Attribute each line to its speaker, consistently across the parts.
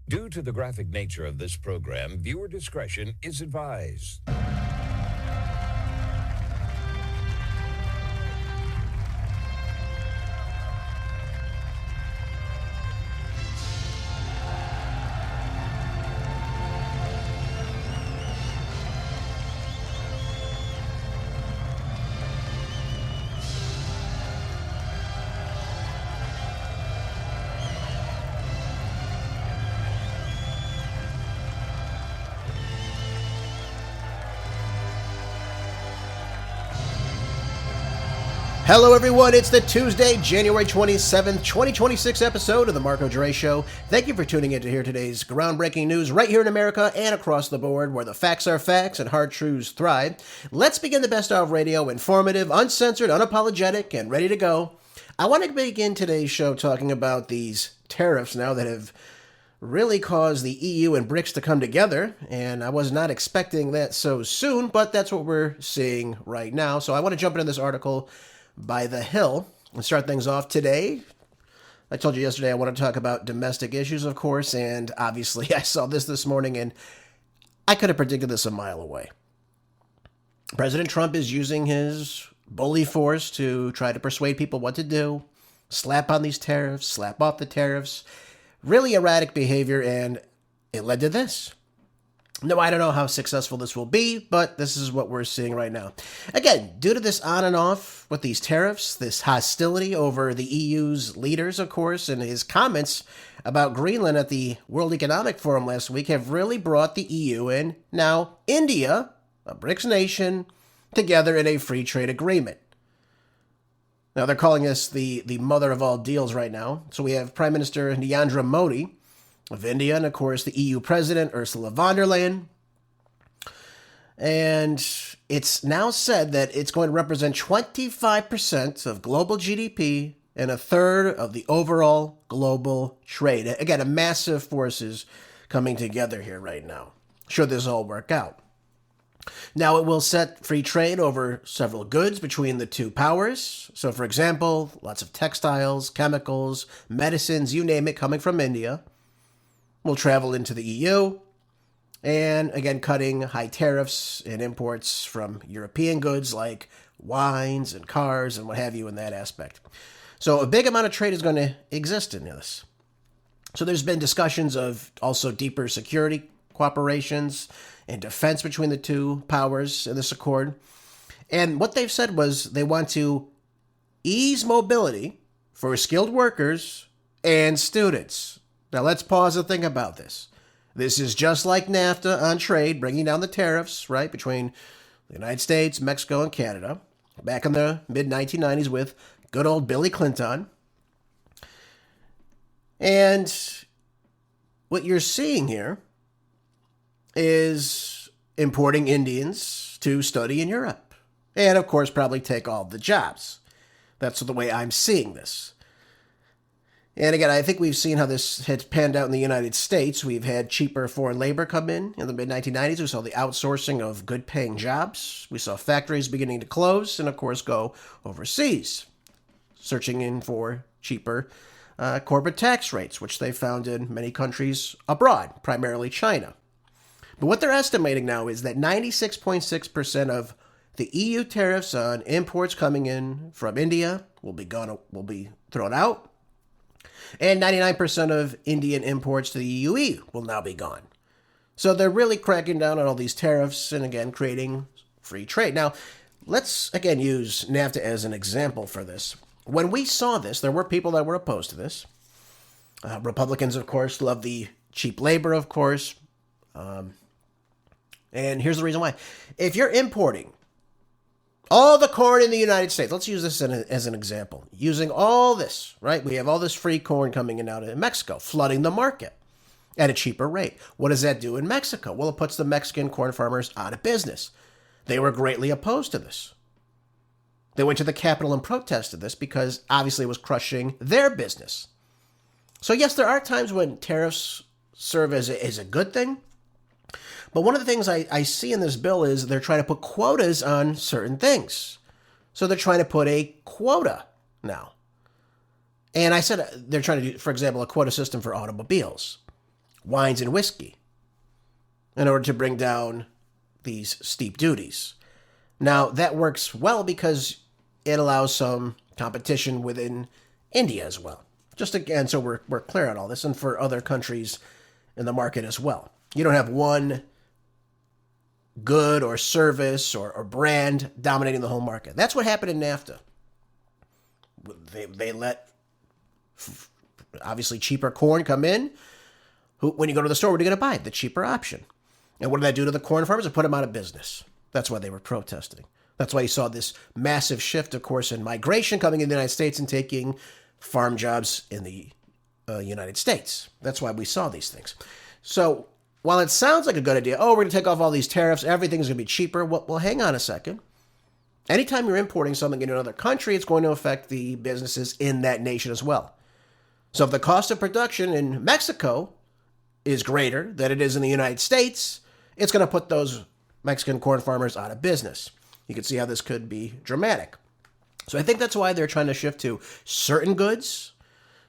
Speaker 1: Due to the graphic nature of this program, viewer discretion is advised.
Speaker 2: Hello everyone, it's the Tuesday, January 27th, 2026 episode of the Marco Dre Show. Thank you for tuning in to hear today's groundbreaking news right here in America and across the board where the facts are facts and hard truths thrive. Let's begin the best of radio, informative, uncensored, unapologetic, and ready to go. I want to begin today's show talking about these tariffs now that have really caused the EU and BRICS to come together, and I was not expecting that so soon, but that's what we're seeing right now. So I want to jump into this article by The Hill and start things off today. I told you yesterday I want to talk about domestic issues, of course, and obviously I saw this morning and I could have predicted this a mile away. President Trump is using his bully force to try to persuade people what to do, slap on these tariffs, slap off the tariffs, really erratic behavior, and it led to this. No, I don't know how successful this will be, but this is what we're seeing right now. Again, due to this on and off with these tariffs, this hostility over the EU's leaders, of course, and his comments about Greenland at the World Economic Forum last week have really brought the EU and now India, a BRICS nation, together in a free trade agreement. Now, they're calling this the mother of all deals right now. So we have Prime Minister Narendra Modi of India, and of course the EU President Ursula von der Leyen. And it's now said that it's going to represent 25% of global GDP and a third of the overall global trade. Again, a massive forces coming together here right now, should this all work out. Now, it will set free trade over several goods between the two powers. So, for example, lots of textiles, chemicals, medicines, you name it, coming from India will travel into the EU, and again, cutting high tariffs and imports from European goods like wines and cars and what have you in that aspect. So a big amount of trade is going to exist in this. So there's been discussions of also deeper security cooperations and defense between the two powers in this accord. And what they've said was they want to ease mobility for skilled workers and students. Now, let's pause and think about this. This is just like NAFTA on trade, bringing down the tariffs, right, between the United States, Mexico, and Canada, back in the mid-1990s with good old Billy Clinton. And what you're seeing here is importing Indians to study in Europe. And, of course, probably take all the jobs. That's the way I'm seeing this. And again, I think we've seen how this has panned out in the United States. We've had cheaper foreign labor come in the mid-1990s. We saw the outsourcing of good-paying jobs. We saw factories beginning to close and, of course, go overseas, searching in for cheaper corporate tax rates, which they found in many countries abroad, primarily China. But what they're estimating now is that 96.6% of the EU tariffs on imports coming in from India will be thrown out. And 99% of Indian imports to the EU will now be gone. So they're really cracking down on all these tariffs and, again, creating free trade. Now, let's, again, use NAFTA as an example for this. When we saw this, there were people that were opposed to this. Republicans, of course, love the cheap labor, of course. And here's the reason why. If you're importing all the corn in the United States, let's use this as an example. Using all this, right? We have all this free corn coming in out of Mexico, flooding the market at a cheaper rate. What does that do in Mexico? Well, it puts the Mexican corn farmers out of business. They were greatly opposed to this. They went to the Capitol and protested this because obviously it was crushing their business. So yes, there are times when tariffs serve as a good thing. But one of the things I see in this bill is they're trying to put quotas on certain things. So they're trying to put a quota now. And I said they're trying to do, for example, a quota system for automobiles. wines and whiskey in order to bring down these steep duties. Now, that works well because it allows some competition within India as well. Just again, so we're clear on all this, and for other countries in the market as well. You don't have one good or service or brand dominating the whole market. That's what happened in NAFTA. They let, obviously, cheaper corn come in. When you go to the store, what are you going to buy? The cheaper option. And what did that do to the corn farmers? It put them out of business. That's why they were protesting. That's why you saw this massive shift, of course, in migration coming in the United States and taking farm jobs in the United States. That's why we saw these things. So while it sounds like a good idea, we're going to take off all these tariffs, everything's going to be cheaper. Well, hang on a second. Anytime you're importing something in another country, it's going to affect the businesses in that nation as well. So if the cost of production in Mexico is greater than it is in the United States, it's going to put those Mexican corn farmers out of business. You can see how this could be dramatic. So I think that's why they're trying to shift to certain goods.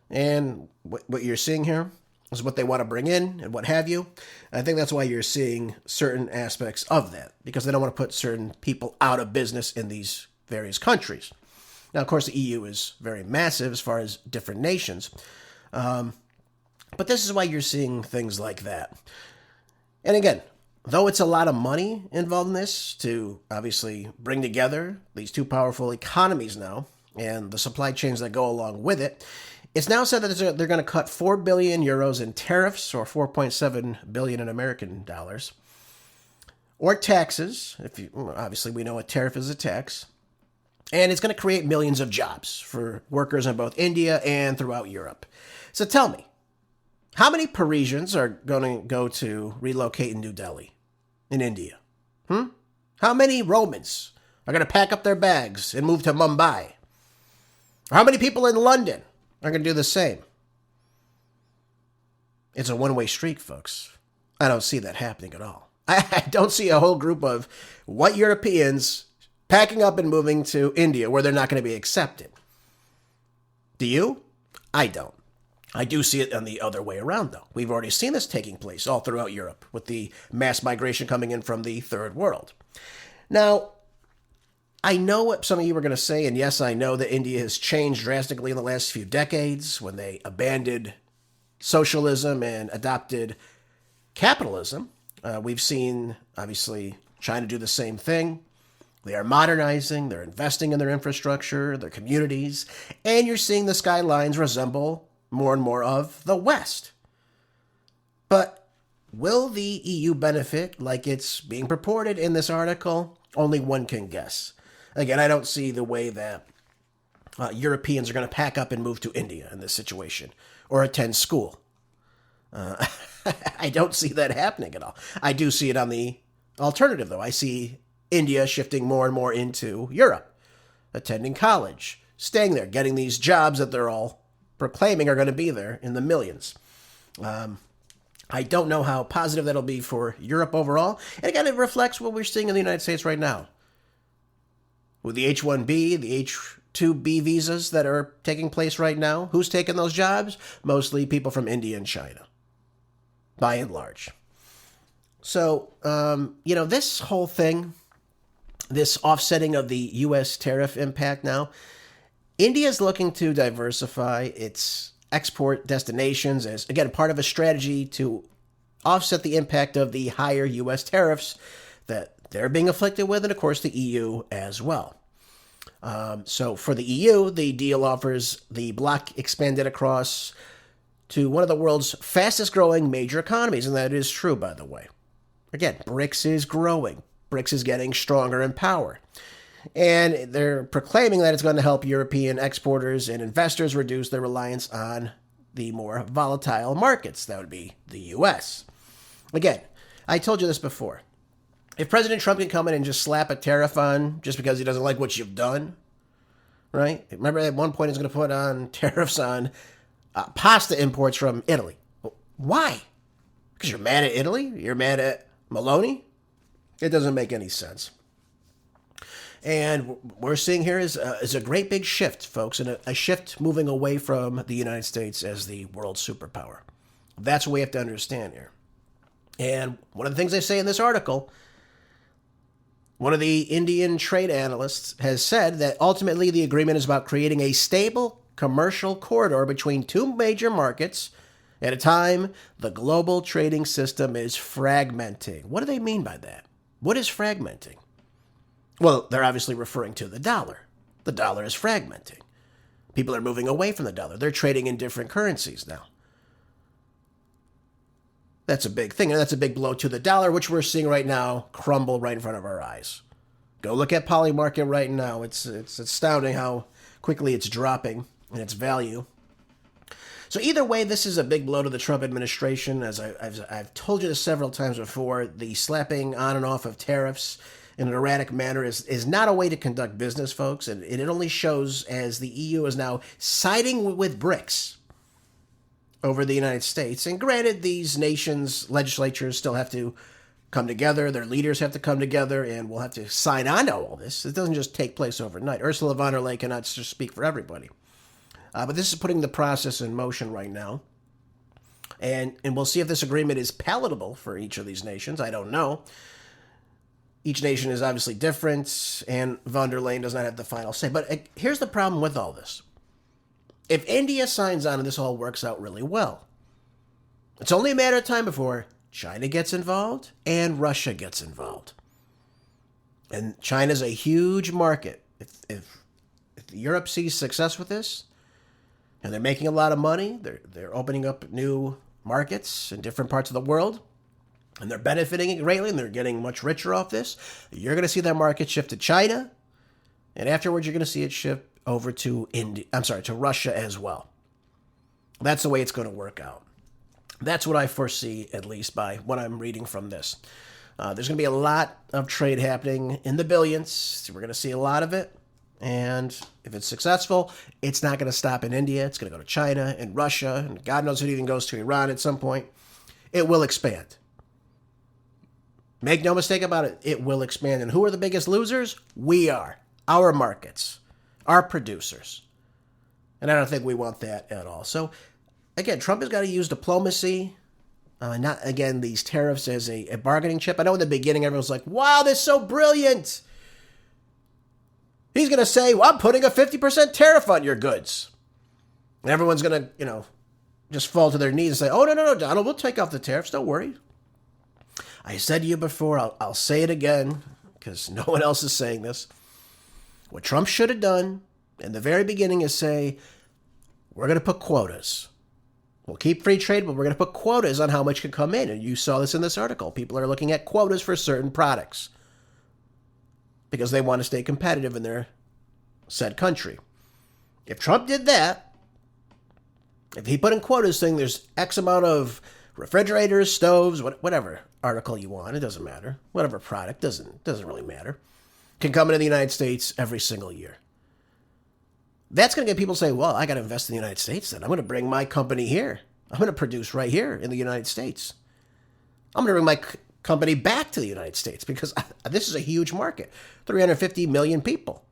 Speaker 2: And what you're seeing here is what they want to bring in and what have you. I think that's why you're seeing certain aspects of that, because they don't want to put certain people out of business in these various countries. Now, of course, the EU is very massive as far as different nations. But this is why you're seeing things like that. And again, though it's a lot of money involved in this to obviously bring together these two powerful economies now and the supply chains that go along with it, it's now said that they're going to cut 4 billion euros in tariffs, or 4.7 billion in American dollars, or taxes. Obviously, we know a tariff is a tax. And it's going to create millions of jobs for workers in both India and throughout Europe. So tell me, how many Parisians are going to go to relocate in New Delhi, in India? How many Romans are going to pack up their bags and move to Mumbai? How many people in London are going to do the same? It's a one-way street, folks. I don't see that happening at all. I don't see a whole group of white Europeans packing up and moving to India where they're not going to be accepted. Do you? I don't. I do see it on the other way around, though. We've already seen this taking place all throughout Europe with the mass migration coming in from the third world. Now, I know what some of you were going to say, and yes, I know that India has changed drastically in the last few decades when they abandoned socialism and adopted capitalism. We've seen, obviously, China do the same thing. They are modernizing, they're investing in their infrastructure, their communities, and you're seeing the skylines resemble more and more of the West. But will the EU benefit like it's being purported in this article? Only one can guess. Again, I don't see the way that Europeans are going to pack up and move to India in this situation or attend school. I don't see that happening at all. I do see it on the alternative, though. I see India shifting more and more into Europe, attending college, staying there, getting these jobs that they're all proclaiming are going to be there in the millions. I don't know how positive that'll be for Europe overall. And again, it reflects what we're seeing in the United States right now. With the H-1B, the H-2B visas that are taking place right now, who's taking those jobs? Mostly people from India and China, by and large. So, this whole thing, this offsetting of the U.S. tariff impact now, India is looking to diversify its export destinations as, again, part of a strategy to offset the impact of the higher U.S. tariffs that they're being afflicted with, and of course the EU as well. So for the EU, the deal offers the bloc expanded across to one of the world's fastest growing major economies, and that is true, by the way. Again, BRICS is growing. BRICS is getting stronger in power. And they're proclaiming that it's going to help European exporters and investors reduce their reliance on the more volatile markets. That would be the U.S. Again, I told you this before. If President Trump can come in and just slap a tariff on just because he doesn't like what you've done, right? Remember at one point he's going to put on tariffs on pasta imports from Italy. Why? Because you're mad at Italy? You're mad at Maloney? It doesn't make any sense. And what we're seeing here is a great big shift, folks, and a shift moving away from the United States as the world superpower. That's what we have to understand here. And one of the things they say in this article, one of the Indian trade analysts has said that ultimately the agreement is about creating a stable commercial corridor between two major markets at a time the global trading system is fragmenting. What do they mean by that? What is fragmenting? Well, they're obviously referring to the dollar. The dollar is fragmenting. People are moving away from the dollar. They're trading in different currencies now. That's a big thing, and that's a big blow to the dollar, which we're seeing right now crumble right in front of our eyes. Go look at Poly Market right now. It's astounding how quickly it's dropping in its value. So either way, this is a big blow to the Trump administration. As I've told you this several times before, the slapping on and off of tariffs in an erratic manner is not a way to conduct business, folks. And it only shows as the EU is now siding with BRICS over the United States. And granted, these nations' legislatures still have to come together. Their leaders have to come together, and we'll have to sign on to all this. It doesn't just take place overnight. Ursula von der Leyen cannot just speak for everybody. But this is putting the process in motion right now. And we'll see if this agreement is palatable for each of these nations. I don't know. Each nation is obviously different, and von der Leyen does not have the final say. But here's the problem with all this. If India signs on and this all works out really well, it's only a matter of time before China gets involved and Russia gets involved. And China's a huge market. If Europe sees success with this, and they're making a lot of money, they're opening up new markets in different parts of the world, and they're benefiting greatly, and they're getting much richer off this, you're going to see that market shift to China, and afterwards you're going to see it shift over to to Russia as well. That's the way it's going to work out. That's what I foresee, at least by what I'm reading from this. There's going to be a lot of trade happening in the billions. We're going to see a lot of it. And if it's successful, it's not going to stop in India. It's going to go to China and Russia, and God knows it even goes to Iran at some point. It will expand. Make no mistake about it, it will expand. And who are the biggest losers? We are. Our markets. Our producers. And I don't think we want that at all. So, again, Trump has got to use diplomacy, not, again, these tariffs as a bargaining chip. I know in the beginning everyone was like, wow, this is so brilliant. He's going to say, well, I'm putting a 50% tariff on your goods. And everyone's going to, just fall to their knees and say, oh, no, Donald, we'll take off the tariffs. Don't worry. I said to you before, I'll say it again, because no one else is saying this. What Trump should have done in the very beginning is say, we're going to put quotas. We'll keep free trade, but we're going to put quotas on how much can come in. And you saw this in this article. People are looking at quotas for certain products because they want to stay competitive in their said country. If Trump did that, if he put in quotas saying there's X amount of refrigerators, stoves, whatever article you want, it doesn't matter. Whatever product, doesn't really matter, can come into the United States every single year. That's going to get people to say, well, I got to invest in the United States then. I'm going to bring my company here. I'm going to produce right here in the United States. I'm going to bring my company back to the United States because this is a huge market. 350 million people.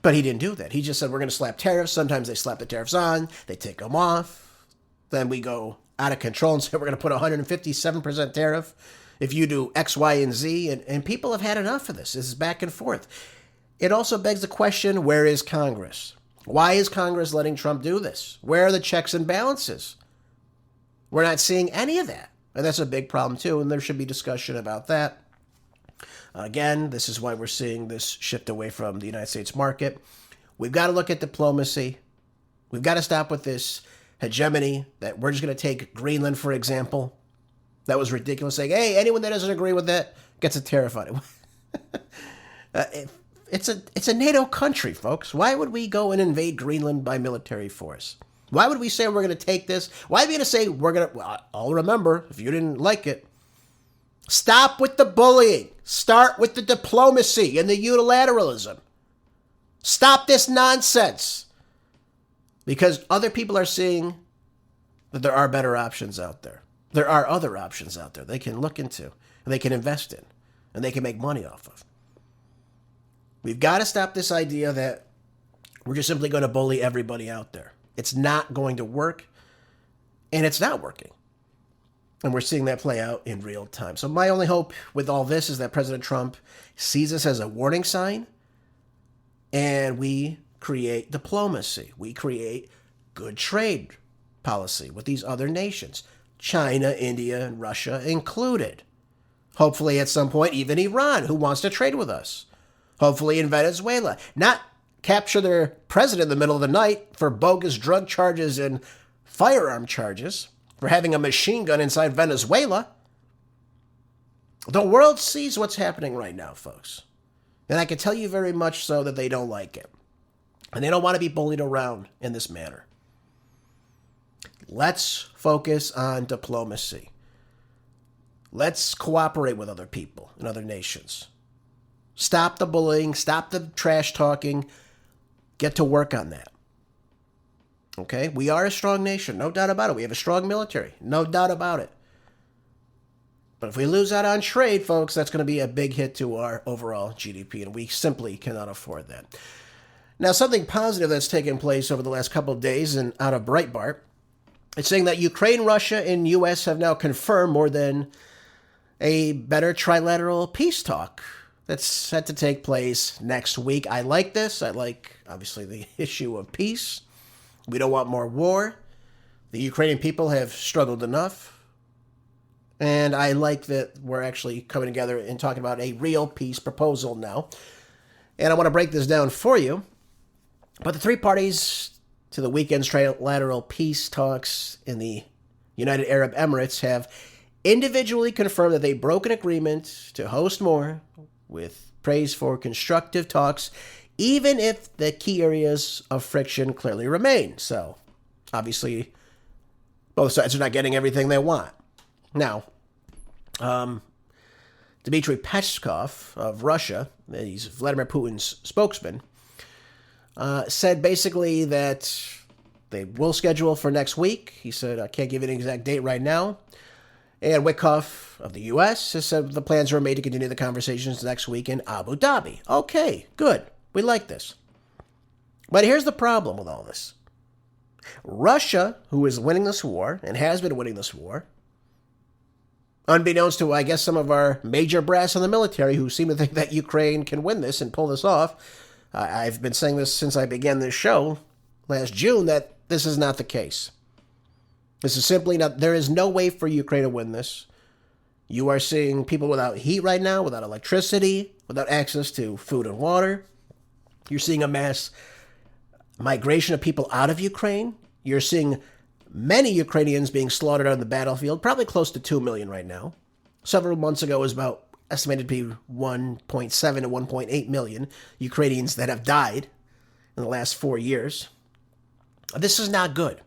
Speaker 2: But he didn't do that. He just said, we're going to slap tariffs. Sometimes they slap the tariffs on. They take them off. Then we go out of control and say, we're going to put 157% tariff if you do X, Y, and Z. And people have had enough of this. This is back and forth. It also begs the question, where is Congress? Why is Congress letting Trump do this? Where are the checks and balances? We're not seeing any of that. And that's a big problem, too, and there should be discussion about that. Again, this is why we're seeing this shift away from the United States market. We've got to look at diplomacy. We've got to stop with this hegemony that we're just going to take Greenland, for example. That was ridiculous, saying, hey, anyone that doesn't agree with that gets a tariff on it. It's a NATO country, folks. Why would we go and invade Greenland by military force? Why would we say we're going to take this? Why are we going to say we're going to... Well, I'll remember, if you didn't like it. Stop with the bullying. Start with the diplomacy and the unilateralism. Stop this nonsense. Because other people are seeing that there are better options out there. There are other options out there they can look into, and they can invest in, and they can make money off of. We've got to stop this idea that we're just simply going to bully everybody out there. It's not going to work. And it's not working. And we're seeing that play out in real time. So my only hope with all this is that President Trump sees this as a warning sign and we create diplomacy. We create good trade policy with these other nations, China, India, and Russia included. Hopefully at some point, even Iran, who wants to trade with us. Hopefully in Venezuela. Not capture their president in the middle of the night for bogus drug charges and firearm charges, for having a machine gun inside Venezuela. The world sees what's happening right now, folks. And I can tell you very much so that they don't like it. And they don't want to be bullied around in this manner. Let's focus on diplomacy. Let's cooperate with other people and other nations. Stop the bullying, stop the trash talking, get to work on that. Okay, we are a strong nation, no doubt about it. We have a strong military, no doubt about it. But if we lose out on trade, folks, that's going to be a big hit to our overall GDP, and we simply cannot afford that. Now, something positive that's taken place over the last couple of days and out of Breitbart, it's saying that Ukraine, Russia, and U.S. have now confirmed more than a better trilateral peace talk that's set to take place next week. I like this. I like, obviously, the issue of peace. We don't want more war. The Ukrainian people have struggled enough. And I like that we're actually coming together and talking about a real peace proposal now. And I want to break this down for you. But the three parties to the weekend's trilateral peace talks in the United Arab Emirates have individually confirmed that they broke an agreement to host more, with praise for constructive talks, even if the key areas of friction clearly remain. So, obviously, both sides are not getting everything they want. Now, Dmitry Peskov of Russia, he's Vladimir Putin's spokesman, said basically that they will schedule for next week. He said, I can't give you an exact date right now. And Witkoff of the U.S. has said the plans are made to continue the conversations next week in Abu Dhabi. Okay, good. We like this. But here's the problem with all this. Russia, who is winning this war and has been winning this war, unbeknownst to, I guess, some of our major brass in the military who seem to think that Ukraine can win this and pull this off, I've been saying this since I began this show last June, that this is not the case. This is simply not, there is no way for Ukraine to win this. You are seeing people without heat right now, without electricity, without access to food and water. You're seeing a mass migration of people out of Ukraine. You're seeing many Ukrainians being slaughtered on the battlefield, probably close to 2 million right now. Several months ago, it was about estimated to be 1.7 to 1.8 million Ukrainians that have died in the last 4 years. This is not good.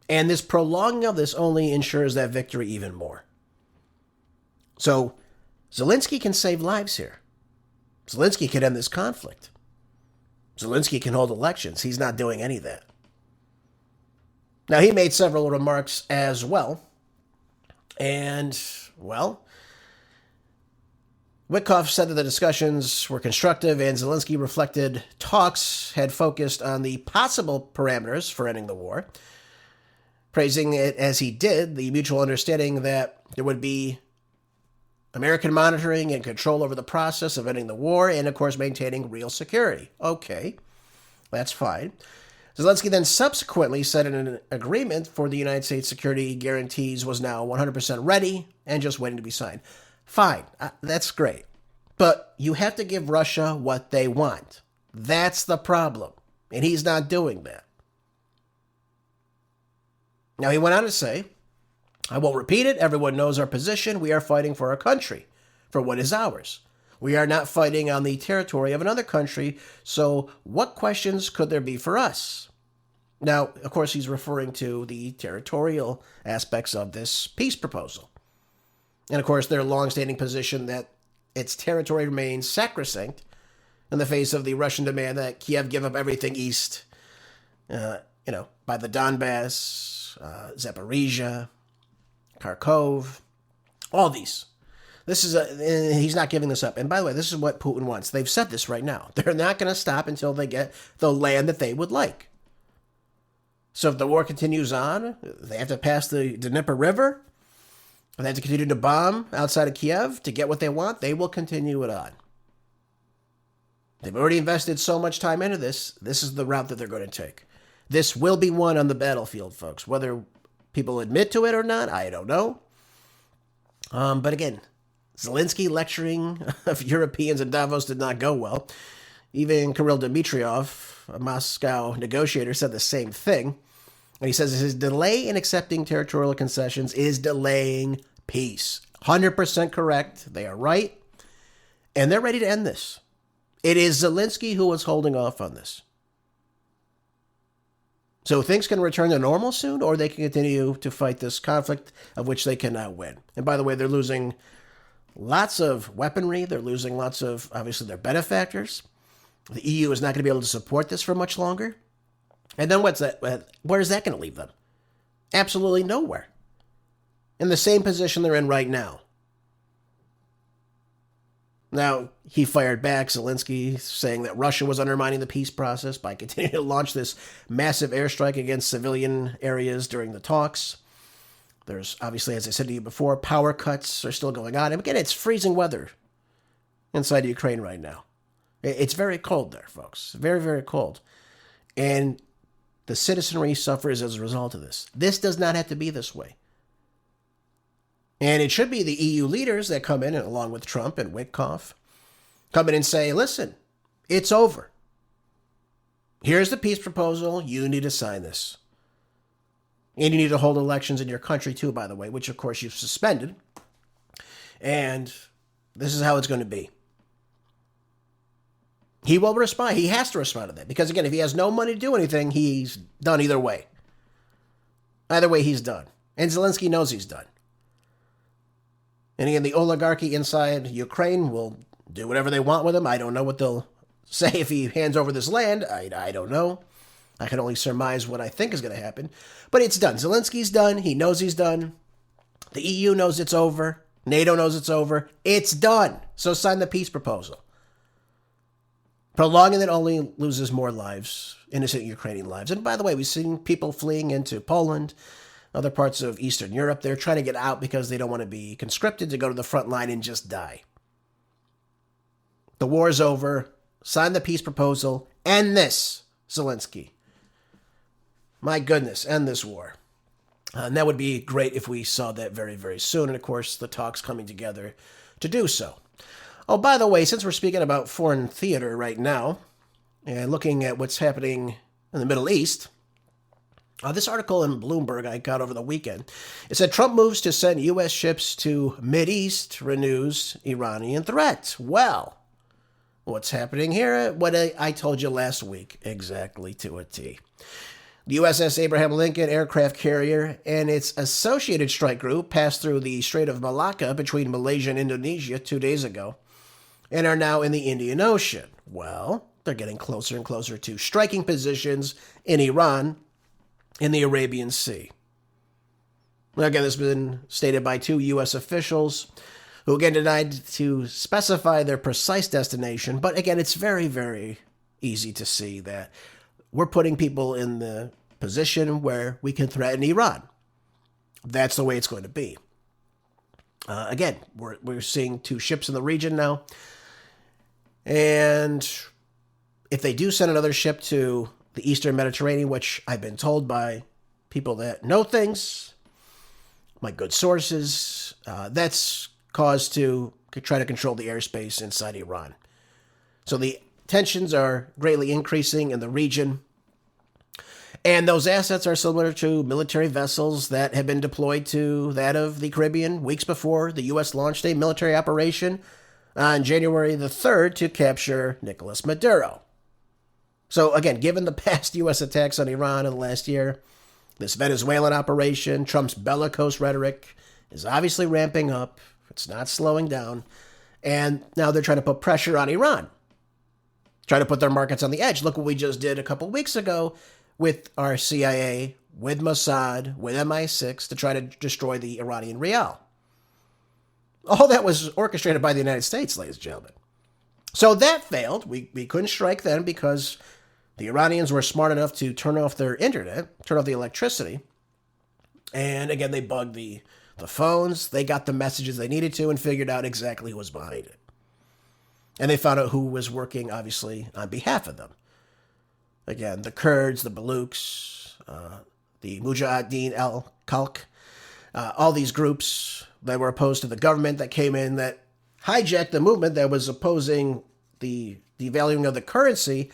Speaker 2: And this prolonging of this only ensures that victory even more. So Zelensky can save lives here. Zelensky can end this conflict. Zelensky can hold elections. He's not doing any of that. Now, he made several remarks as well. And, well, Witkoff said that the discussions were constructive, and Zelensky reflected talks had focused on the possible parameters for ending the war, praising it as he did, the mutual understanding that there would be American monitoring and control over the process of ending the war, and, of course, maintaining real security. Okay, that's fine. Zelensky then subsequently said an agreement for the United States security guarantees was now 100% ready and just waiting to be signed. Fine, that's great. But you have to give Russia what they want. That's the problem. And he's not doing that. Now, he went on to say, I won't repeat it. Everyone knows our position. We are fighting for our country, for what is ours. We are not fighting on the territory of another country, so what questions could there be for us? Now, of course, he's referring to the territorial aspects of this peace proposal. And, of course, their longstanding position that its territory remains sacrosanct in the face of the Russian demand that Kiev give up everything east, by the Donbass, Zaporizhia, Kharkov, all these. This is he's not giving this up. And by the way, this is what Putin wants. They've said this right now. They're not going to stop until they get the land that they would like. So if the war continues on, they have to pass the Dnieper River, and they have to continue to bomb outside of Kiev to get what they want, they will continue it on. They've already invested so much time into this. This is the route that they're going to take. This will be won on the battlefield, folks. Whether people admit to it or not, I don't know. But again, Zelensky lecturing of Europeans in Davos did not go well. Even Kirill Dmitriev, a Moscow negotiator, said the same thing. And he says his delay in accepting territorial concessions is delaying peace. 100% correct. They are right. And they're ready to end this. It is Zelensky who is holding off on this. So things can return to normal soon, or they can continue to fight this conflict of which they cannot win. And by the way, they're losing lots of weaponry. They're losing lots of, obviously, their benefactors. The EU is not going to be able to support this for much longer. And then what's that? Where is that going to leave them? Absolutely nowhere. In the same position they're in right now. Now, he fired back, Zelensky, saying that Russia was undermining the peace process by continuing to launch this massive airstrike against civilian areas during the talks. There's, obviously, as I said to you before, power cuts are still going on. And again, it's freezing weather inside Ukraine right now. It's very cold there, folks. Very, very cold. And the citizenry suffers as a result of this. This does not have to be this way. And it should be the EU leaders that come in, along with Trump and Witkoff, come in and say, listen, it's over. Here's the peace proposal. You need to sign this. And you need to hold elections in your country too, by the way, which of course you've suspended. And this is how it's going to be. He will respond. He has to respond to that. Because again, if he has no money to do anything, he's done either way. Either way, he's done. And Zelensky knows he's done. And again, the oligarchy inside Ukraine will do whatever they want with him. I don't know what they'll say if he hands over this land. I don't know. I can only surmise what I think is going to happen. But it's done. Zelensky's done. He knows he's done. The EU knows it's over. NATO knows it's over. It's done. So sign the peace proposal. Prolonging it only loses more lives, innocent Ukrainian lives. And by the way, we've seen people fleeing into Poland, other parts of Eastern Europe. They're trying to get out because they don't want to be conscripted to go to the front line and just die. The war is over. Sign the peace proposal. End this, Zelensky. My goodness, end this war. And that would be great if we saw that very, very soon. And of course, the talks coming together to do so. Oh, by the way, since we're speaking about foreign theater right now, and looking at what's happening in the Middle East, this article in Bloomberg I got over the weekend, it said Trump moves to send U.S. ships to Mideast renews Iranian threat. Well, what's happening here? What I told you last week, exactly to a T. The USS Abraham Lincoln aircraft carrier and its associated strike group passed through the Strait of Malacca between Malaysia and Indonesia 2 days ago and are now in the Indian Ocean. Well, they're getting closer and closer to striking positions in Iran in the Arabian Sea. Now, again, this has been stated by 2 U.S. officials who, again, denied to specify their precise destination. But, again, it's very, very easy to see that we're putting people in the position where we can threaten Iran. That's the way it's going to be. Again, we're seeing 2 ships in the region now. And if they do send another ship to the Eastern Mediterranean, which I've been told by people that know things, my good sources, that's cause to try to control the airspace inside Iran. So the tensions are greatly increasing in the region. And those assets are similar to military vessels that have been deployed to that of the Caribbean weeks before the U.S. launched a military operation on January the 3rd to capture Nicolas Maduro. So again, given the past U.S. attacks on Iran in the last year, this Venezuelan operation, Trump's bellicose rhetoric is obviously ramping up. It's not slowing down. And now they're trying to put pressure on Iran, trying to put their markets on the edge. Look what we just did a couple weeks ago with our CIA, with Mossad, with MI6 to try to destroy the Iranian rial. All that was orchestrated by the United States, ladies and gentlemen. So that failed. We couldn't strike then because The Iranians were smart enough to turn off their internet, turn off the electricity. And again, they bugged the phones. They got the messages they needed to and figured out exactly who was behind it. And they found out who was working, obviously, on behalf of them. Again, the Kurds, the Baluchs, the Mujahideen al-Khalq, all these groups that were opposed to the government that came in that hijacked the movement that was opposing the devaluing of the currency.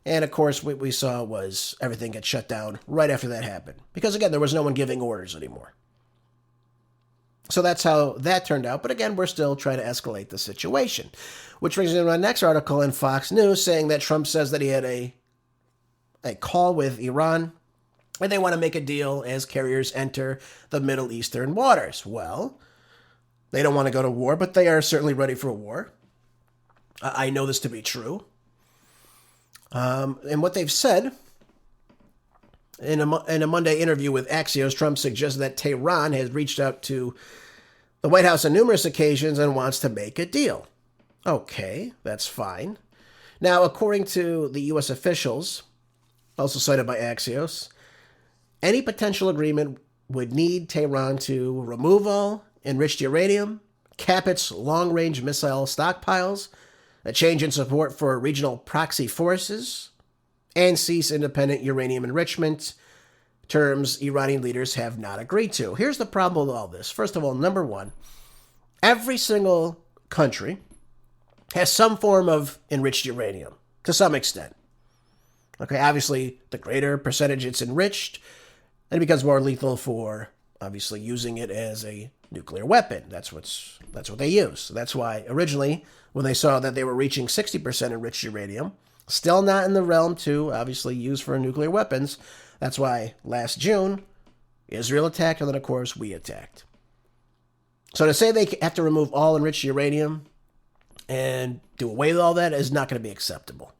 Speaker 2: And, of course, what we saw was everything get shut down right after that happened. Because, again, there was no one giving orders anymore. So that's how that turned out. But, again, we're still trying to escalate the situation. Which brings me to my next article in Fox News saying that Trump says that he had a call with Iran and they want to make a deal as carriers enter the Middle Eastern waters. Well, they don't want to go to war, but they are certainly ready for a war. I know this to be true. And what they've said in a Monday interview with Axios, Trump suggested that Tehran has reached out to the White House on numerous occasions and wants to make a deal. Okay, that's fine. Now, according to the U.S. officials, also cited by Axios, any potential agreement would need Tehran to remove all enriched uranium, cap its long-range missile stockpiles, a change in support for regional proxy forces, and cease independent uranium enrichment, terms Iranian leaders have not agreed to. Here's the problem with all this. First of all, number one, every single country has some form of enriched uranium, to some extent. Okay, obviously, the greater percentage it's enriched, and it becomes more lethal for, obviously, using it as a nuclear weapon. That's what they use. That's why, originally, when they saw that they were reaching 60% enriched uranium, still not in the realm to, obviously, use for nuclear weapons, that's why last June, Israel attacked, and then, of course, we attacked. So to say they have to remove all enriched uranium and do away with all that is not going to be acceptable.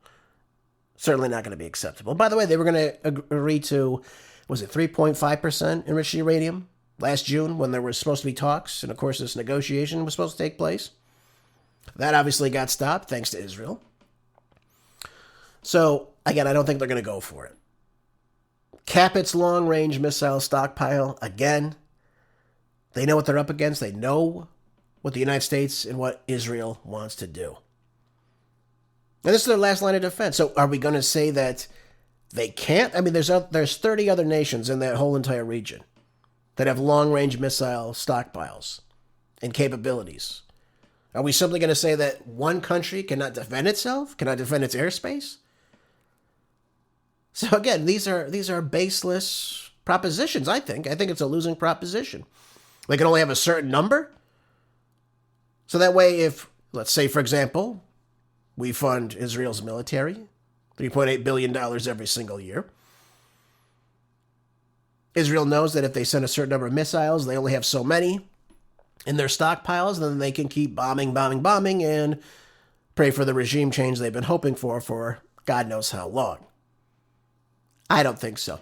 Speaker 2: Certainly not going to be acceptable. By the way, they were going to agree to, was it 3.5% enriched uranium last June when there were supposed to be talks, and of course this negotiation was supposed to take place. That obviously got stopped thanks to Israel. So, again, I don't think they're going to go for it. Cap its long-range missile stockpile, again, they know what they're up against. They know what the United States and what Israel wants to do. And this is their last line of defense. So are we going to say that they can't? I mean, there's 30 other nations in that whole entire region that have long-range missile stockpiles and capabilities. Are we simply going to say that one country cannot defend itself, cannot defend its airspace? So again, these are baseless propositions, I think. I think it's a losing proposition. They can only have a certain number. So that way, if, let's say, for example, we fund Israel's military, $3.8 billion every single year. Israel knows that if they send a certain number of missiles, they only have so many in their stockpiles, and then they can keep bombing, and pray for the regime change they've been hoping for God knows how long. I don't think so.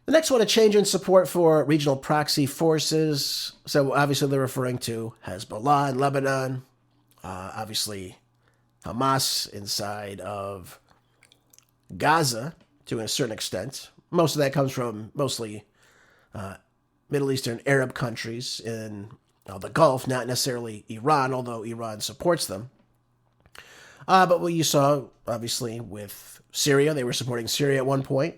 Speaker 2: The next one, a change in support for regional proxy forces. So obviously they're referring to Hezbollah in Lebanon, obviously Hamas inside of Gaza to a certain extent. Most of that comes from mostly Middle Eastern Arab countries in the Gulf, not necessarily Iran, although Iran supports them. But what you saw, obviously, with Syria, they were supporting Syria at one point.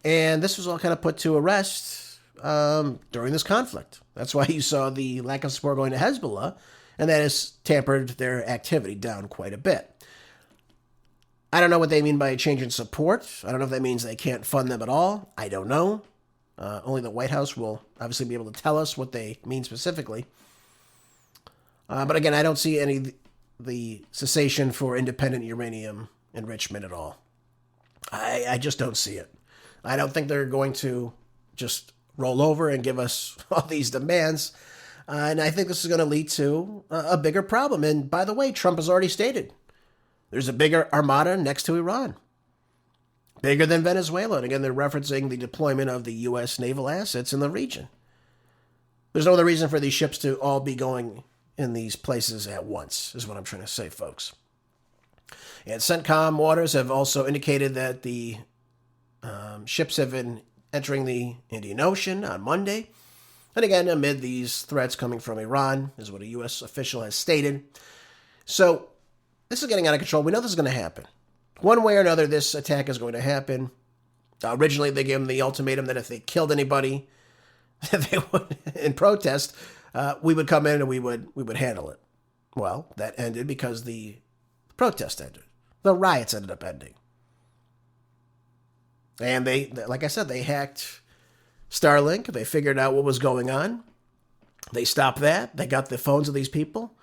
Speaker 2: And this was all kind of put to rest during this conflict. That's why you saw the lack of support going to Hezbollah, and that has tampered their activity down quite a bit. I don't know what they mean by a change in support. I don't know if that means they can't fund them at all. I don't know. Only the White House will obviously be able to tell us what they mean specifically. But again, I don't see the cessation for independent uranium enrichment at all. I just don't see it. I don't think they're going to just roll over and give us all these demands. And I think this is going to lead to a bigger problem. And by the way, Trump has already stated there's a bigger armada next to Iran. Bigger than Venezuela. And again, they're referencing the deployment of the U.S. naval assets in the region. There's no other reason for these ships to all be going in these places at once, is what I'm trying to say, folks. And CENTCOM waters have also indicated that the ships have been entering the Indian Ocean on Monday. And again, amid these threats coming from Iran, is what a U.S. official has stated. So this is getting out of control. We know this is going to happen. One way or another, this attack is going to happen. Originally, they gave them the ultimatum that if they killed anybody they would, in protest, we would come in and we would handle it. Well, that ended because the protest ended. The riots ended up ending. And they, like I said, they hacked Starlink. They figured out what was going on. They stopped that. They got the phones of these people.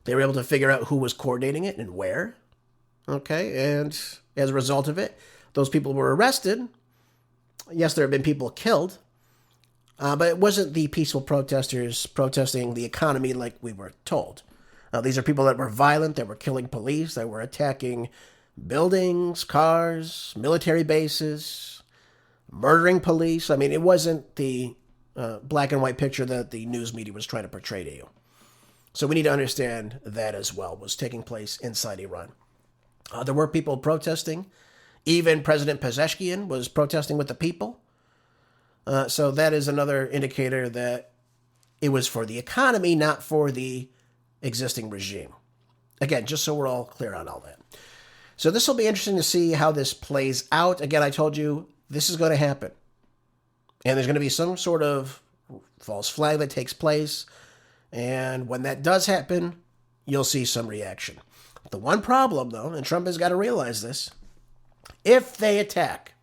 Speaker 2: They were able to figure out who was coordinating it and where. Okay, and as a result of it, those people were arrested. Yes, there have been people killed, but it wasn't the peaceful protesters protesting the economy like we were told. These are people that were violent, that were killing police, that were attacking buildings, cars, military bases, murdering police. I mean, it wasn't the black and white picture that the news media was trying to portray to you. So we need to understand that as well was taking place inside Iran. There were people protesting. Even President Pezeshkian was protesting with the people. So that is another indicator that it was for the economy, not for the existing regime. Again, just so we're all clear on all that. So this will be interesting to see how this plays out. Again, I told you this is going to happen. And there's going to be some sort of false flag that takes place. And when that does happen, you'll see some reaction. The one problem, though, and Trump has got to realize this, if they attack,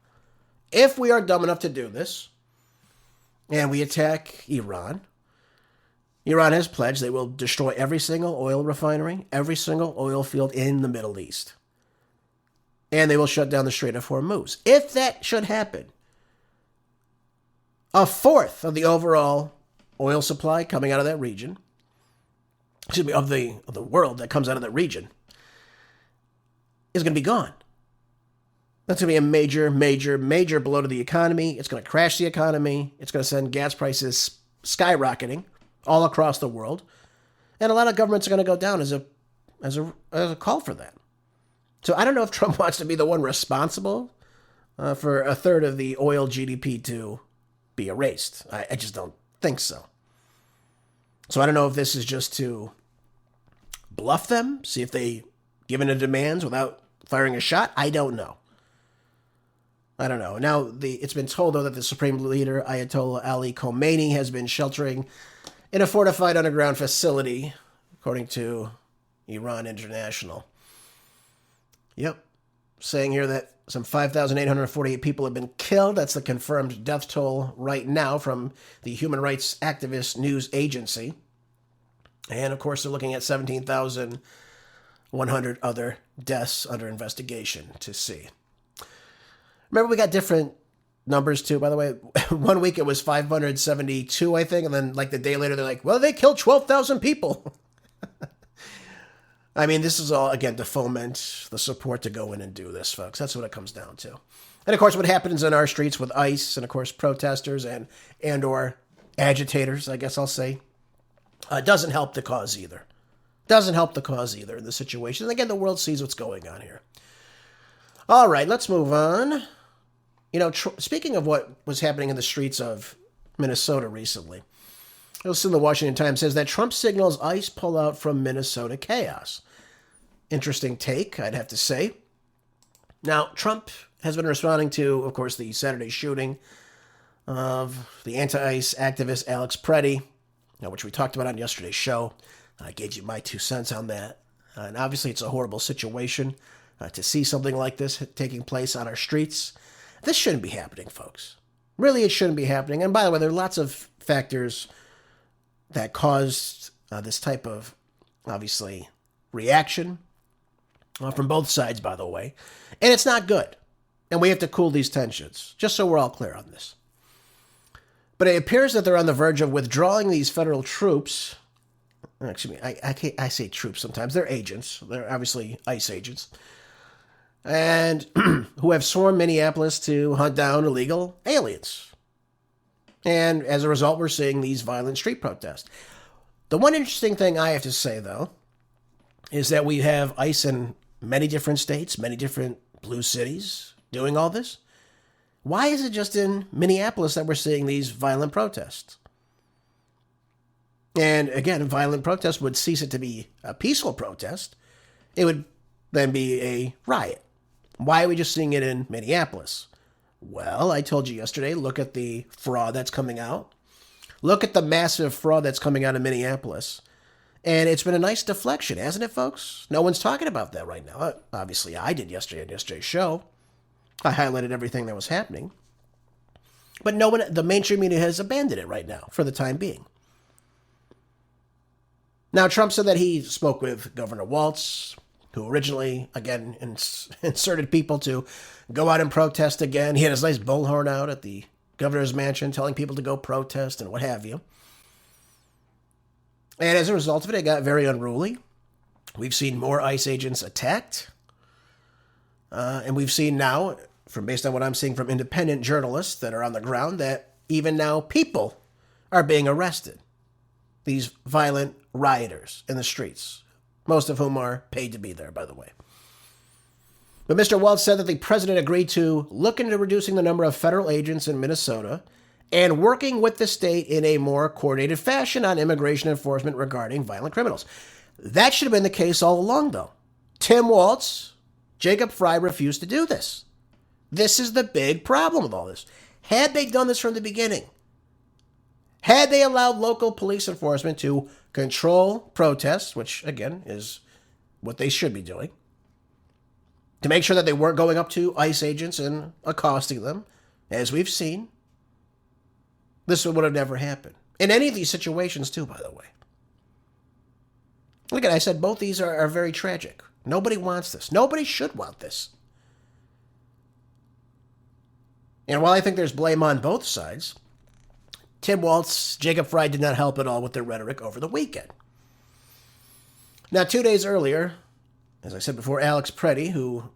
Speaker 2: if we are dumb enough to do this, and we attack Iran, Iran has pledged they will destroy every single oil refinery, every single oil field in the Middle East. And they will shut down the Strait of Hormuz. If that should happen, a fourth of the overall oil supply coming out of that region, excuse me, of the world that comes out of that region, is going to be gone. That's going to be a major, major, major blow to the economy. It's going to crash the economy. It's going to send gas prices skyrocketing all across the world. And a lot of governments are going to go down as a call for that. So I don't know if Trump wants to be the one responsible for a third of the oil GDP to be erased. I just don't think so. So I don't know if this is just to bluff them, see if they give in to demands without firing a shot. I don't know. Now, it's been told, though, that the Supreme Leader, Ayatollah Ali Khamenei, has been sheltering in a fortified underground facility, according to Iran International. Yep. Saying here that some 5,848 people have been killed. That's the confirmed death toll right now from the human rights activist news agency. And, of course, they're looking at 17,100 other deaths under investigation to see. Remember, we got different numbers, too, by the way. 1 week it was 572, I think. And then, like, the day later, they're like, well, they killed 12,000 people. I mean, this is all, again, to foment the support to go in and do this, folks. That's what it comes down to. And, of course, what happens in our streets with ICE and, of course, protesters and or agitators, I guess I'll say, doesn't help the cause either. Doesn't help the cause either in this situation. And, again, the world sees what's going on here. All right, let's move on. You know, speaking of what was happening in the streets of Minnesota recently, also the Washington Times says that Trump signals ICE pull out from Minnesota chaos. Interesting take, I'd have to say. Now, Trump has been responding to, of course, the Saturday shooting of the anti-ICE activist Alex Preddy, which we talked about on yesterday's show. I gave you my 2 cents on that. And obviously, it's a horrible situation to see something like this taking place on our streets. This shouldn't be happening, folks. Really, it shouldn't be happening. And by the way, there are lots of factors that caused this type of, obviously, reaction from both sides, by the way. And it's not good. And we have to cool these tensions, just so we're all clear on this. But it appears that they're on the verge of withdrawing these federal troops. Excuse me, I say troops sometimes. They're agents. They're obviously ICE agents. And who have swarmed Minneapolis to hunt down illegal aliens. And as a result, we're seeing these violent street protests. The one interesting thing I have to say, though, is that we have ICE in many different states, many different blue cities doing all this. Why is it just in Minneapolis that we're seeing these violent protests? And again, a violent protest would cease it to be a peaceful protest. It would then be a riot. Why are we just seeing it in Minneapolis? Well, I told you yesterday, look at the fraud that's coming out. Look at the massive fraud that's coming out of Minneapolis. And it's been a nice deflection, hasn't it, folks? No one's talking about that right now. Obviously, I did yesterday on yesterday's show. I highlighted everything that was happening. But no one, the mainstream media has abandoned it right now for the time being. Now, Trump said that he spoke with Governor Walz, who originally, again, inserted people to go out and protest again. He had his nice bullhorn out at the governor's mansion telling people to go protest and what have you. And as a result of it, it got very unruly. We've seen more ICE agents attacked. And we've seen now, based on what I'm seeing from independent journalists that are on the ground, that even now people are being arrested. These violent rioters in the streets, most of whom are paid to be there, by the way. But Mr. Walz said that the president agreed to look into reducing the number of federal agents in Minnesota and working with the state in a more coordinated fashion on immigration enforcement regarding violent criminals. That should have been the case all along, though. Tim Walz, Jacob Frey refused to do this. This is the big problem with all this. Had they done this from the beginning, had they allowed local police enforcement to control protests, which, again, is what they should be doing, to make sure that they weren't going up to ICE agents and accosting them, as we've seen, this would have never happened. In any of these situations, too, by the way. Look at it, I said both these are very tragic. Nobody wants this. Nobody should want this. And while I think there's blame on both sides, Tim Walz, Jacob Frey did not help at all with their rhetoric over the weekend. Now, 2 days earlier, as I said before, Alex Preddy, who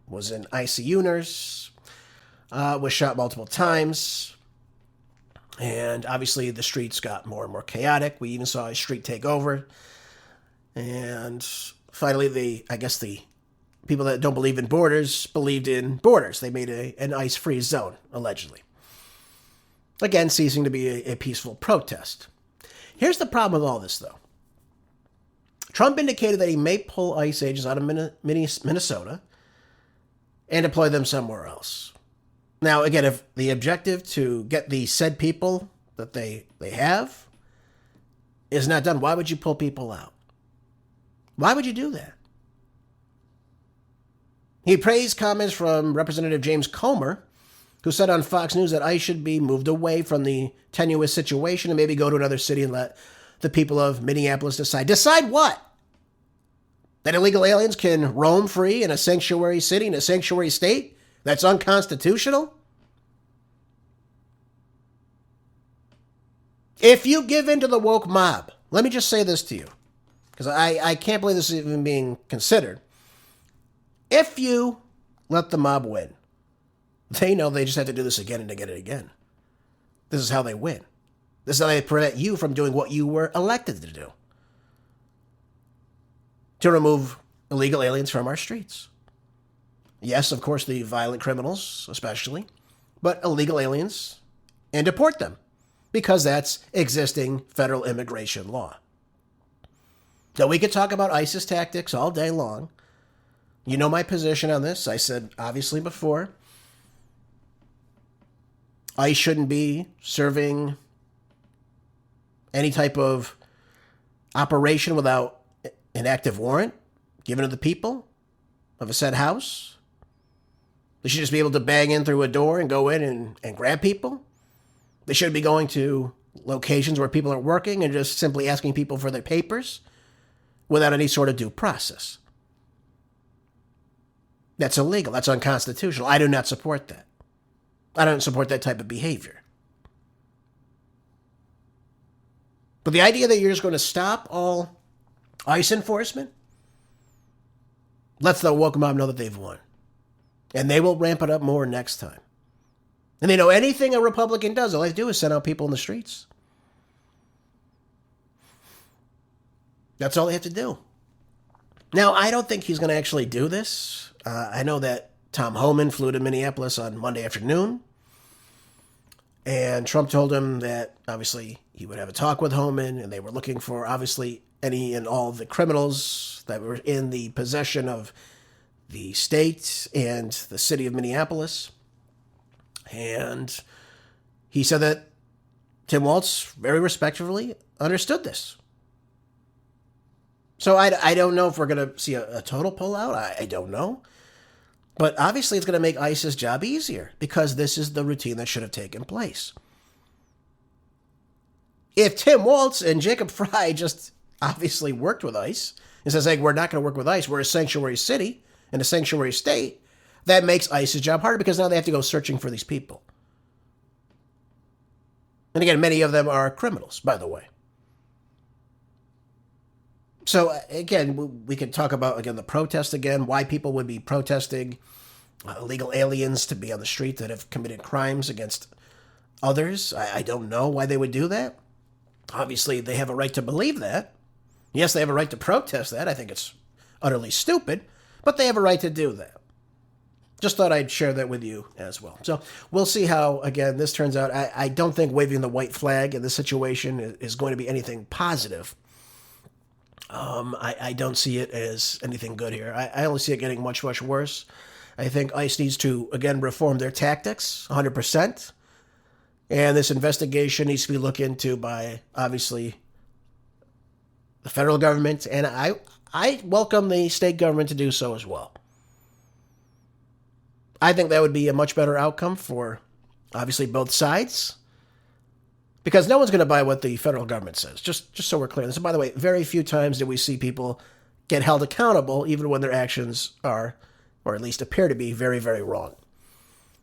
Speaker 2: was an ICU nurse, was shot multiple times. And obviously the streets got more and more chaotic. We even saw a street take over. And finally, the people that don't believe in borders believed in borders. They made an ICE-free zone, allegedly. Again, ceasing to be a peaceful protest. Here's the problem with all this, though. Trump indicated that he may pull ICE agents out of Minnesota and deploy them somewhere else. Now, again, if the objective to get the said people that they have is not done, why would you pull people out? Why would you do that? He praised comments from Representative James Comer, who said on Fox News that ICE should be moved away from the tenuous situation and maybe go to another city and let the people of Minneapolis decide. Decide what? That illegal aliens can roam free in a sanctuary city, in a sanctuary state? That's unconstitutional? If you give in to the woke mob, let me just say this to you, because I can't believe this is even being considered. If you let the mob win, they know they just have to do this again and again and again. This is how they win. This is how they prevent you from doing what you were elected to do. To remove illegal aliens from our streets. Yes, of course, the violent criminals, especially, but illegal aliens, and deport them, because that's existing federal immigration law. Now, we could talk about ISIS tactics all day long. You know my position on this. I said, obviously, before, ICE shouldn't be serving any type of operation without an active warrant given to the people of a said house. They should just be able to bang in through a door and go in and grab people. They shouldn't be going to locations where people are working and just simply asking people for their papers without any sort of due process. That's illegal. That's unconstitutional. I do not support that. I don't support that type of behavior. But the idea that you're just going to stop all ICE enforcement lets the woke mob know that they've won. And they will ramp it up more next time. And they know anything a Republican does, all they do is send out people in the streets. That's all they have to do. Now, I don't think he's going to actually do this. I know that Tom Hohmann flew to Minneapolis on Monday afternoon, and Trump told him that, obviously, he would have a talk with Hohmann, and they were looking for, obviously, any and all the criminals that were in the possession of the state and the city of Minneapolis. And he said that Tim Walz very respectfully understood this. So I don't know if we're going to see a total pullout. I don't know. But obviously it's going to make ICE's job easier because this is the routine that should have taken place. If Tim Walz and Jacob Frey just obviously worked with ICE and says, hey, we're not going to work with ICE, we're a sanctuary city and a sanctuary state, that makes ICE's job harder because now they have to go searching for these people. And again, many of them are criminals, by the way. So again, we could talk about, again, the protest again, why people would be protesting illegal aliens to be on the street that have committed crimes against others. I don't know why they would do that. Obviously, they have a right to believe that. Yes, they have a right to protest that. I think it's utterly stupid, but they have a right to do that. Just thought I'd share that with you as well. So we'll see how, again, this turns out. I don't think waving the white flag in this situation is going to be anything positive. I don't see it as anything good here. I only see it getting much, much worse. I think ICE needs to, again, reform their tactics 100%. And this investigation needs to be looked into by, obviously, the federal government. And I welcome the state government to do so as well. I think that would be a much better outcome for, obviously, both sides. Because no one's going to buy what the federal government says, just so we're clear. And so, by the way, very few times do we see people get held accountable, even when their actions are, or at least appear to be, very, very wrong.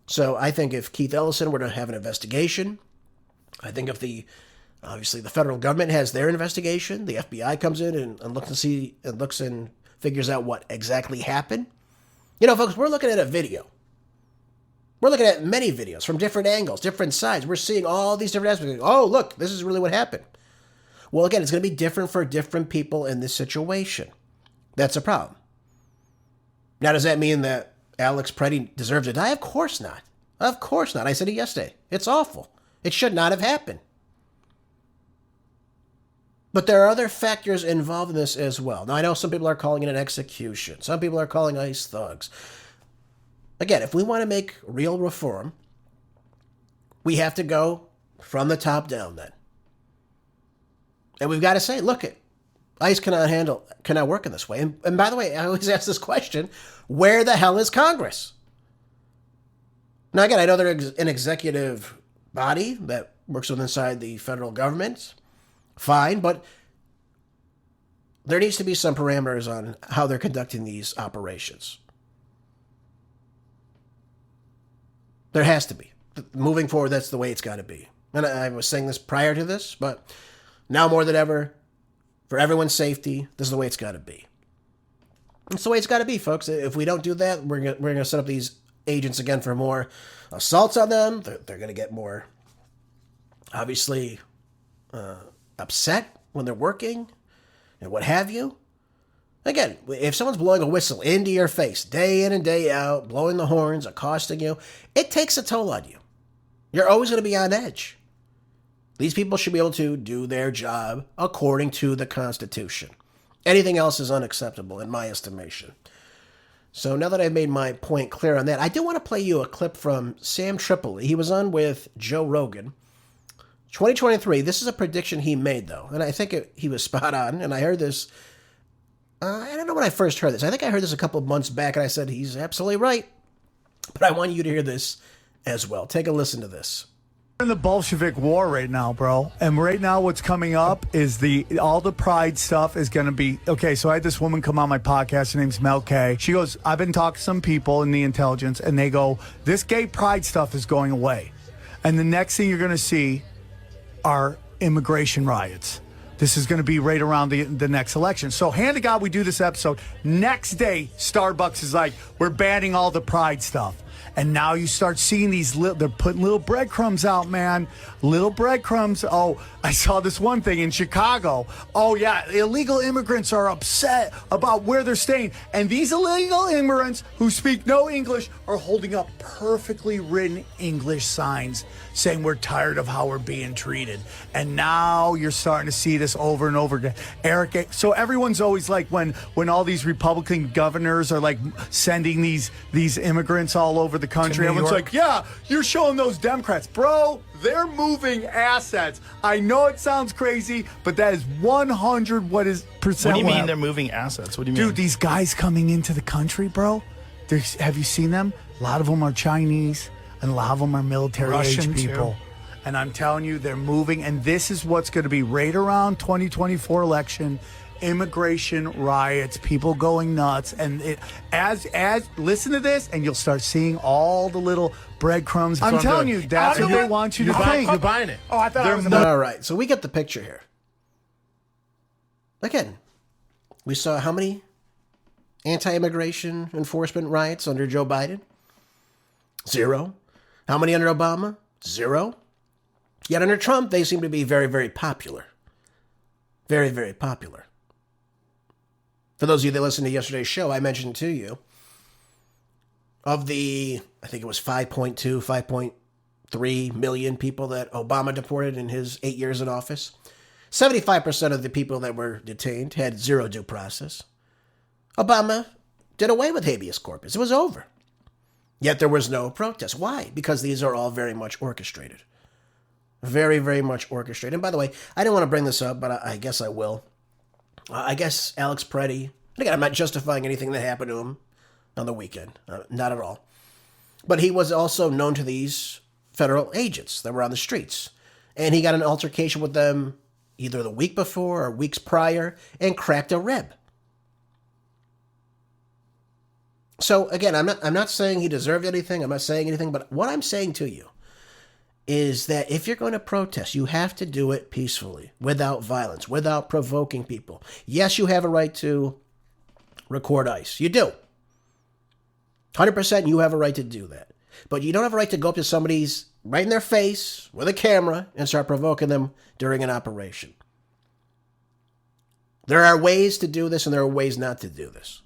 Speaker 2: So I think if Keith Ellison were to have an investigation, I think if obviously the federal government has their investigation, the FBI comes in and looks and figures out what exactly happened. You know, folks, we're looking at a video. We're looking at many videos from different angles, different sides. We're seeing all these different aspects. Oh, look, this is really what happened. Well, again, it's going to be different for different people in this situation. That's a problem. Now, does that mean that Alex Preddy deserves to die? Of course not. Of course not. I said it yesterday. It's awful. It should not have happened. But there are other factors involved in this as well. Now, I know some people are calling it an execution. Some people are calling ICE thugs. Again, if we want to make real reform, we have to go from the top down then. And we've got to say, look, ICE cannot work in this way. And by the way, I always ask this question, where the hell is Congress? Now, again, I know they're an executive body that works inside the federal government. Fine, but there needs to be some parameters on how they're conducting these operations. There has to be. Moving forward, that's the way it's got to be. And I was saying this prior to this, but now more than ever, for everyone's safety, this is the way it's got to be. It's the way it's got to be, folks. If we don't do that, we're going to set up these agents again for more assaults on them. They're going to get more, obviously, upset when they're working and what have you. Again, if someone's blowing a whistle into your face day in and day out, blowing the horns, accosting you, it takes a toll on you. You're always going to be on edge. These people should be able to do their job according to the Constitution. Anything else is unacceptable in my estimation. So now that I've made my point clear on that, I do want to play you a clip from Sam Tripoli. He was on with Joe Rogan. 2023, this is a prediction he made, though, and I think he was spot on, and I heard this, I don't know when I first heard this. I think I heard this a couple of months back, and I said, he's absolutely right, but I want you to hear this as well. Take a listen to this.
Speaker 3: We're in the Bolshevik war right now, bro, and right now what's coming up is all the pride stuff is going to be, okay, so I had this woman come on my podcast, her name's Mel K. She goes, I've been talking to some people in the intelligence, and they go, this gay pride stuff is going away, and the next thing you're going to see are immigration riots. This is going to be right around the next election. So hand to God we do this episode. Next day, Starbucks is like, we're banning all the pride stuff. And now you start seeing they're putting little breadcrumbs out, man. Little breadcrumbs. Oh, I saw this one thing in Chicago. Oh, yeah, illegal immigrants are upset about where they're staying. And these illegal immigrants who speak no English are holding up perfectly written English signs saying we're tired of how we're being treated. And now you're starting to see this over and over again. Eric, so everyone's always like when all these Republican governors are like sending these immigrants all over the country, everyone's like, yeah, you're showing those Democrats. Bro, they're moving assets. I know it sounds crazy, but that is 100 what do
Speaker 4: you mean they're moving assets? What do you mean?
Speaker 3: Dude, these guys coming into the country, bro, have you seen them? A lot of them are Chinese, and a lot of them are military-age people. Too. And I'm telling you, they're moving, and this is what's going to be right around 2024 election. Immigration riots, people going nuts, and as listen to this, and you'll start seeing all the little breadcrumbs. I'm telling you, that's what they want you to think.
Speaker 4: You're buying it.
Speaker 5: Oh, I thought I was
Speaker 2: all right. So we get the picture here. Again, we saw how many anti-immigration enforcement riots under Joe Biden? 0. How many under Obama? 0. Yet under Trump, they seem to be very, very popular. Very, very popular. For those of you that listened to yesterday's show, I mentioned to you, of the, I think it was 5.3 million people that Obama deported in his 8 years in office, 75% of the people that were detained had 0 due process. Obama did away with habeas corpus. It was over. Yet there was no protest. Why? Because these are all very much orchestrated. Very, very much orchestrated. And by the way, I didn't want to bring this up, but I guess I will. I guess Alex Preddy, and again, I'm not justifying anything that happened to him on the weekend. Not at all. But he was also known to these federal agents that were on the streets. And he got an altercation with them either the week before or weeks prior and cracked a rib. So again, I'm not saying he deserved anything. I'm not saying anything. But what I'm saying to you is that if you're going to protest, you have to do it peacefully, without violence, without provoking people. Yes, you have a right to record ICE. You do. 100% you have a right to do that. But you don't have a right to go up to somebody's right in their face with a camera and start provoking them during an operation. There are ways to do this and there are ways not to do this.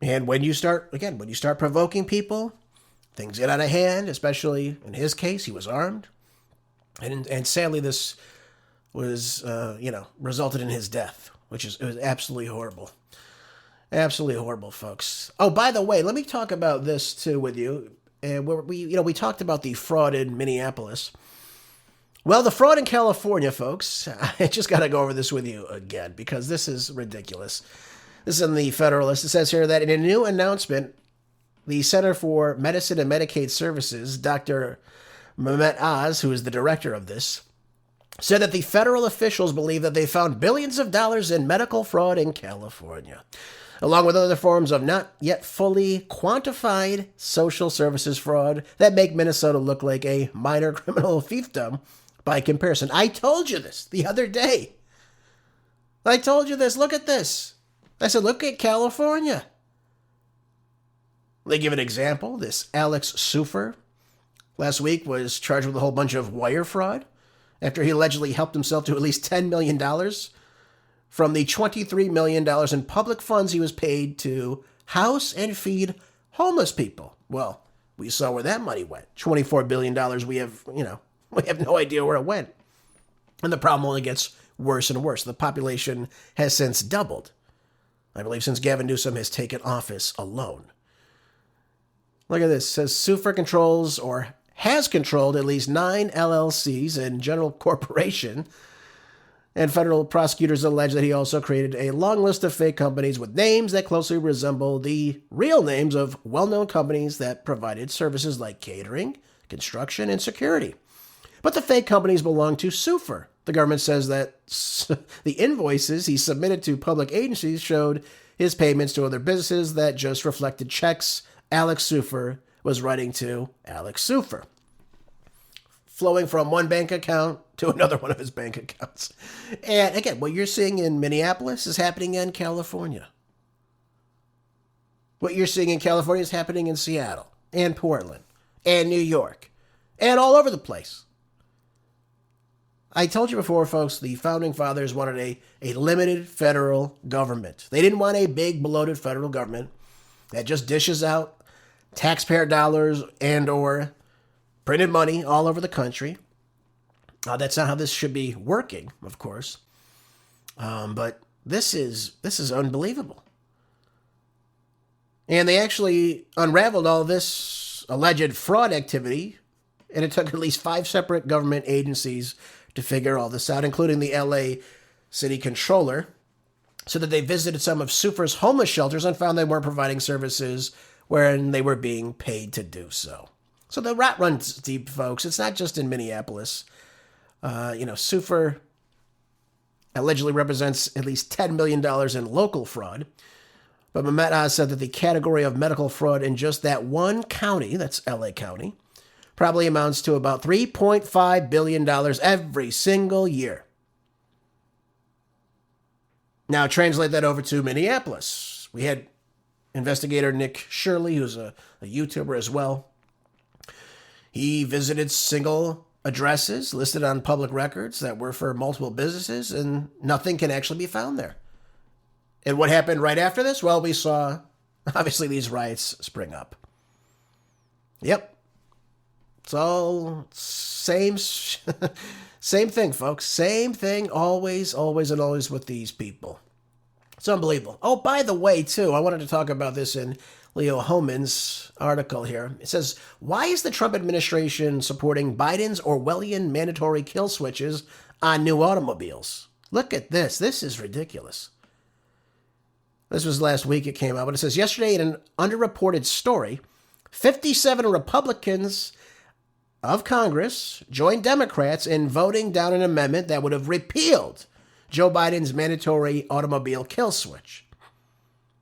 Speaker 2: And when you start provoking people, things get out of hand, especially in his case, he was armed. And sadly, this was, resulted in his death, it was absolutely horrible. Absolutely horrible, folks. Oh, by the way, let me talk about this too with you. And we talked about the fraud in Minneapolis. Well, the fraud in California, folks, I just got to go over this with you again because this is ridiculous. This is in the Federalist. It says here that in a new announcement, the Center for Medicine and Medicaid Services, Dr. Mehmet Oz, who is the director of this, said that the federal officials believe that they found billions of dollars in medical fraud in California, along with other forms of not yet fully quantified social services fraud that make Minnesota look like a minor criminal fiefdom by comparison. I told you this the other day. I told you this. Look at this. I said, look at California. They give an example. This Alex Sufer last week was charged with a whole bunch of wire fraud after he allegedly helped himself to at least $10 million from the $23 million in public funds he was paid to house and feed homeless people. Well, we saw where that money went. $24 billion. We have no idea where it went. And the problem only gets worse and worse. The population has since doubled, I believe, since Gavin Newsom has taken office alone. Look at this. It says Sufer controls or has controlled at least 9 LLCs and general corporation. And federal prosecutors allege that he also created a long list of fake companies with names that closely resemble the real names of well-known companies that provided services like catering, construction, and security. But the fake companies belong to Sufer. The government says that the invoices he submitted to public agencies showed his payments to other businesses that just reflected checks Alex Sufer was writing to Alex Sufer, flowing from one bank account to another one of his bank accounts. And again, what you're seeing in Minneapolis is happening in California. What you're seeing in California is happening in Seattle and Portland and New York and all over the place. I told you before, folks, the Founding Fathers wanted a limited federal government. They didn't want a big, bloated federal government that just dishes out taxpayer dollars and or printed money all over the country. That's not how this should be working, of course. But this is unbelievable. And they actually unraveled all this alleged fraud activity, and it took at least 5 separate government agencies to figure all this out, including the LA city controller, so that they visited some of Sufer's homeless shelters and found they weren't providing services wherein they were being paid to do so. So the rat runs deep, folks. It's not just in Minneapolis. Sufer allegedly represents at least $10 million in local fraud. But Mehmet said that the category of medical fraud in just that one county, that's LA County, probably amounts to about $3.5 billion every single year. Now, translate that over to Minneapolis. We had investigator Nick Shirley, who's a YouTuber as well. He visited single addresses listed on public records that were for multiple businesses, and nothing can actually be found there. And what happened right after this? Well, we saw, obviously, these riots spring up. Yep. It's all same thing, folks. Same thing, always, always, and always with these people. It's unbelievable. Oh, by the way, too, I wanted to talk about this in Leo Hohmann's article here. It says, why is the Trump administration supporting Biden's Orwellian mandatory kill switches on new automobiles? Look at this. This is ridiculous. This was last week it came out, but it says, yesterday in an underreported story, 57 Republicans of Congress joined Democrats in voting down an amendment that would have repealed Joe Biden's mandatory automobile kill switch.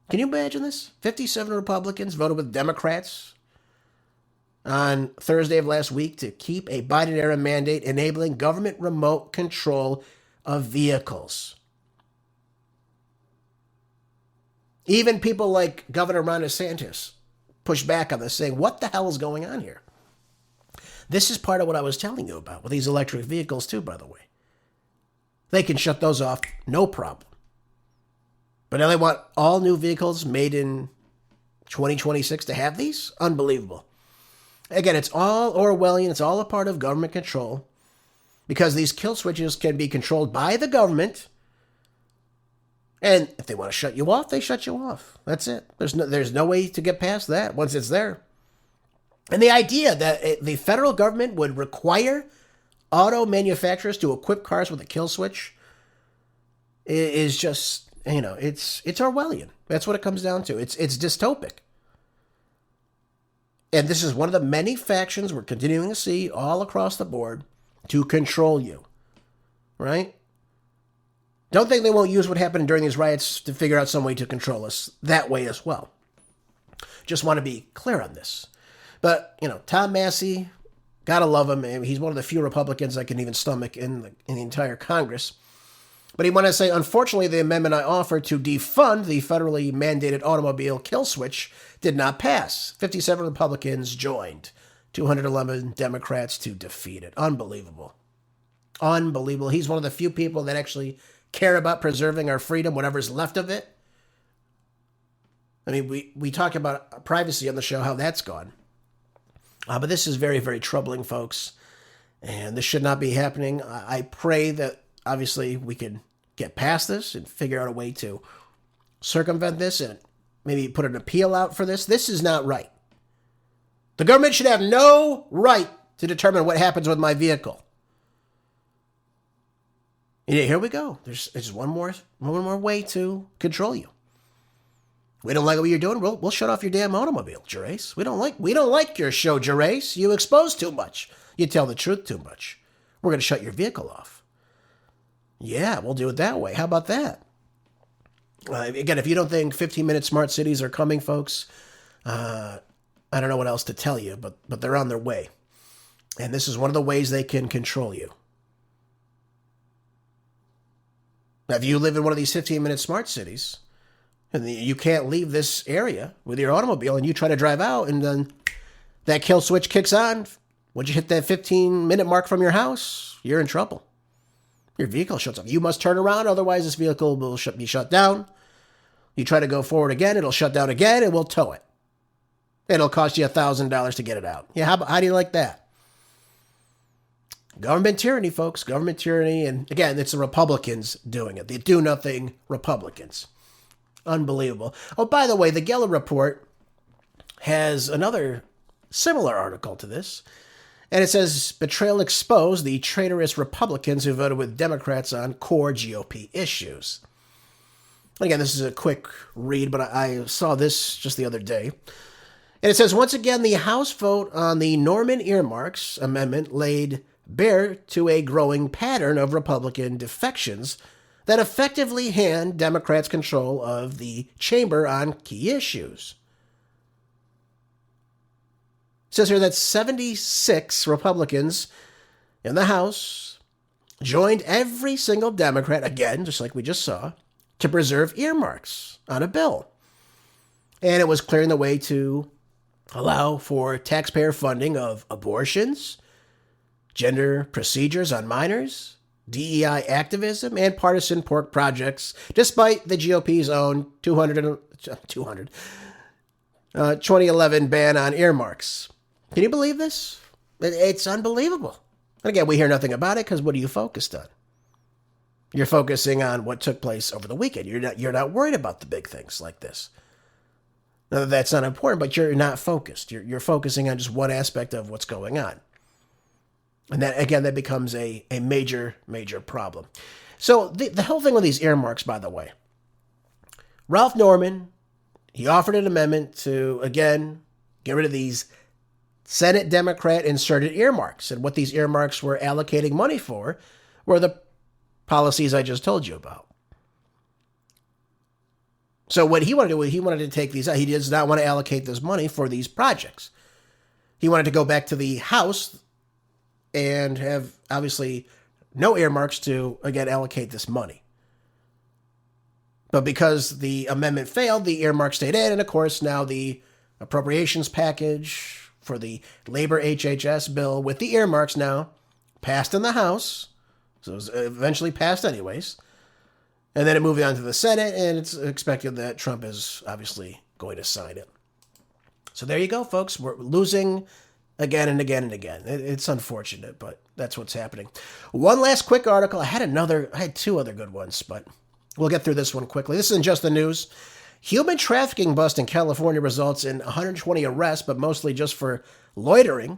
Speaker 2: Can you imagine this? 57 Republicans voted with Democrats on Thursday of last week to keep a Biden-era mandate enabling government remote control of vehicles. Even people like Governor Ron DeSantis pushed back on this, saying, what the hell is going on here? This is part of what I was telling you about with these electric vehicles too, by the way. They can shut those off, no problem. But now they want all new vehicles made in 2026 to have these? Unbelievable. Again, it's all Orwellian. It's all a part of government control because these kill switches can be controlled by the government. And if they want to shut you off, they shut you off. That's it. There's no way to get past that once it's there. And the idea that the federal government would require auto manufacturers to equip cars with a kill switch is just, it's Orwellian. That's what it comes down to. It's dystopic. And this is one of the many factions we're continuing to see all across the board to control you. Right? Don't think they won't use what happened during these riots to figure out some way to control us that way as well. Just want to be clear on this. But, Tom Massey, gotta love him. He's one of the few Republicans I can even stomach in the entire Congress. But he wanted to say, unfortunately, the amendment I offered to defund the federally mandated automobile kill switch did not pass. 57 Republicans joined, 211 Democrats to defeat it. Unbelievable. Unbelievable. He's one of the few people that actually care about preserving our freedom, whatever's left of it. I mean, we talk about privacy on the show, how that's gone. But this is very, very troubling, folks. And this should not be happening. I pray that, obviously, we can get past this and figure out a way to circumvent this and maybe put an appeal out for this. This is not right. The government should have no right to determine what happens with my vehicle. And here we go. There's one more way to control you. We don't like what you're doing. We'll shut off your damn automobile, Gerace. We don't like your show, Gerace. You expose too much. You tell the truth too much. We're going to shut your vehicle off. Yeah, we'll do it that way. How about that? Again, if you don't think 15-minute smart cities are coming, folks, I don't know what else to tell you, but they're on their way. And this is one of the ways they can control you. Now, if you live in one of these 15-minute smart cities, And you can't leave this area with your automobile, and you try to drive out, and then that kill switch kicks on. Once you hit that 15-minute mark from your house, you're in trouble. Your vehicle shuts off. You must turn around, otherwise this vehicle will be shut down. You try to go forward again, it'll shut down again, and we'll tow it. It'll cost you $1,000 to get it out. Yeah, how do you like that? Government tyranny, folks. Government tyranny. And again, it's the Republicans doing it. The do-nothing Republicans. Unbelievable. Oh, by the way, the Geller Report has another similar article to this. And it says, Betrayal Exposed, the traitorous Republicans who voted with Democrats on core GOP issues. Again, this is a quick read, but I saw this just the other day. And it says, once again, the House vote on the Norman Earmarks Amendment laid bare to a growing pattern of Republican defections that effectively hand Democrats control of the chamber on key issues. It says here that 76 Republicans in the House joined every single Democrat, again, just like we just saw, to preserve earmarks on a bill. And it was clearing the way to allow for taxpayer funding of abortions, gender procedures on minors, DEI activism, and partisan pork projects, despite the GOP's own 2011 ban on earmarks. Can you believe this? It's unbelievable. And again, we hear nothing about it because what are you focused on? You're focusing on what took place over the weekend. You're not worried about the big things like this. Now, that's not important, but you're not focused. You're focusing on just one aspect of what's going on. And that, again, that becomes a major, major problem. So the whole thing with these earmarks, by the way, Ralph Norman, he offered an amendment to, again, get rid of these Senate Democrat inserted earmarks. And what these earmarks were allocating money for were the policies I just told you about. So what he wanted to do, he wanted to take these out. He does not want to allocate this money for these projects. He wanted to go back to the House and have, obviously, no earmarks to, again, allocate this money. But because the amendment failed, the earmarks stayed in, and of course, now the appropriations package for the labor HHS bill with the earmarks now passed in the House. So it was eventually passed anyways. And then it moved on to the Senate, and it's expected that Trump is obviously going to sign it. So there you go, folks. We're losing again and again and again. It's unfortunate, but that's what's happening. One last quick article. I had two other good ones, but we'll get through this one quickly. This isn't just the news. Human trafficking bust in California results in 120 arrests, but mostly just for loitering.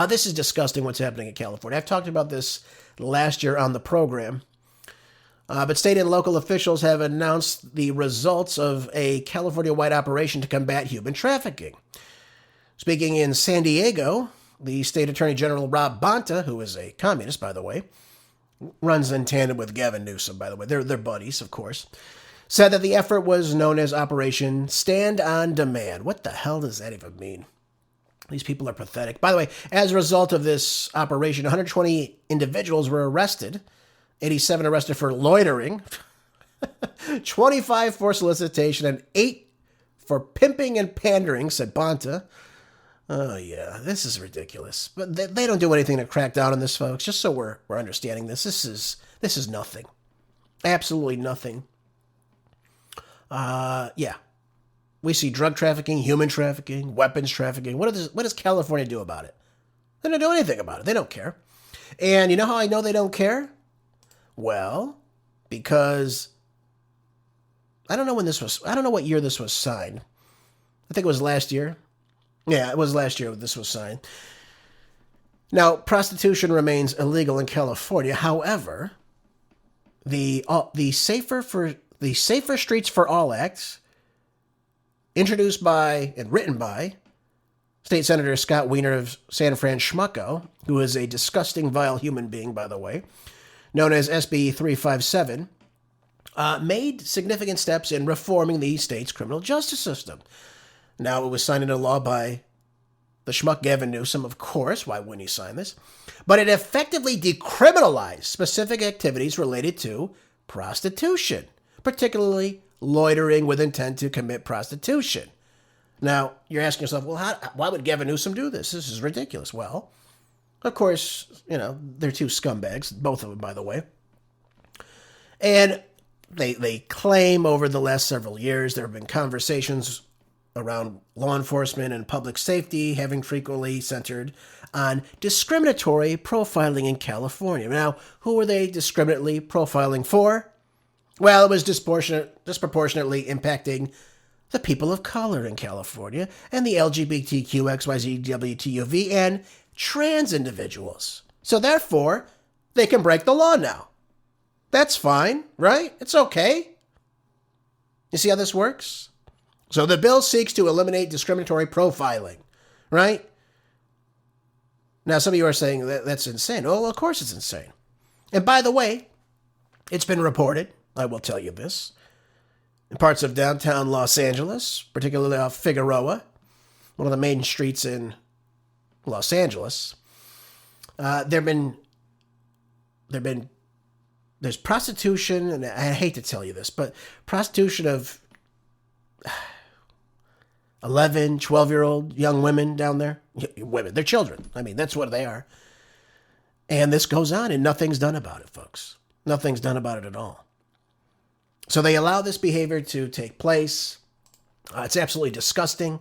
Speaker 2: This is disgusting what's happening in California. I've talked about this last year on the program. But state and local officials have announced the results of a California-wide operation to combat human trafficking. Speaking in San Diego, the state attorney general Rob Bonta, who is a communist, by the way, runs in tandem with Gavin Newsom, by the way. They're buddies, of course, said that the effort was known as Operation Stand on Demand. What the hell does that even mean? These people are pathetic. By the way, as a result of this operation, 120 individuals were arrested. 87 arrested for loitering, 25 for solicitation, and 8 for pimping and pandering, said Bonta. Oh, yeah, this is ridiculous. But they don't do anything to crack down on this, folks, just so we're understanding this. This is nothing. Absolutely nothing. Yeah. We see drug trafficking, human trafficking, weapons trafficking. What does California do about it? They don't do anything about it. They don't care. And you know how I know they don't care? Well, because I don't know what year this was signed. I think it was last year. Yeah, it was last year this was signed. Now, prostitution remains illegal in California. However, the Safer Streets for All Act, introduced by and written by State Senator Scott Wiener of San Fran Schmucko, who is a disgusting, vile human being, by the way, known as SB 357, made significant steps in reforming the state's criminal justice system. Now, it was signed into law by the schmuck Gavin Newsom, of course. Why wouldn't he sign this? But it effectively decriminalized specific activities related to prostitution, particularly loitering with intent to commit prostitution. Now, you're asking yourself, well, why would Gavin Newsom do this? This is ridiculous. Well, of course, they're two scumbags, both of them, by the way. And they claim over the last several years there have been conversations around law enforcement and public safety having frequently centered on discriminatory profiling in California. Now, who were they discriminately profiling for? Well, it was disproportionately impacting the people of color in California and the LGBTQ, XYZ, WTUV, and trans individuals. So therefore, they can break the law now. That's fine, right? It's okay. You see how this works? So the bill seeks to eliminate discriminatory profiling, right? Now, some of you are saying that's insane. Oh, of course it's insane. And by the way, it's been reported, I will tell you this, in parts of downtown Los Angeles, particularly off Figueroa, one of the main streets in Los Angeles, there's prostitution, and I hate to tell you this, but prostitution of 11, 12-year-old young women down there. Women, they're children. I mean, that's what they are. And this goes on, and nothing's done about it, folks. Nothing's done about it at all. So they allow this behavior to take place. It's absolutely disgusting.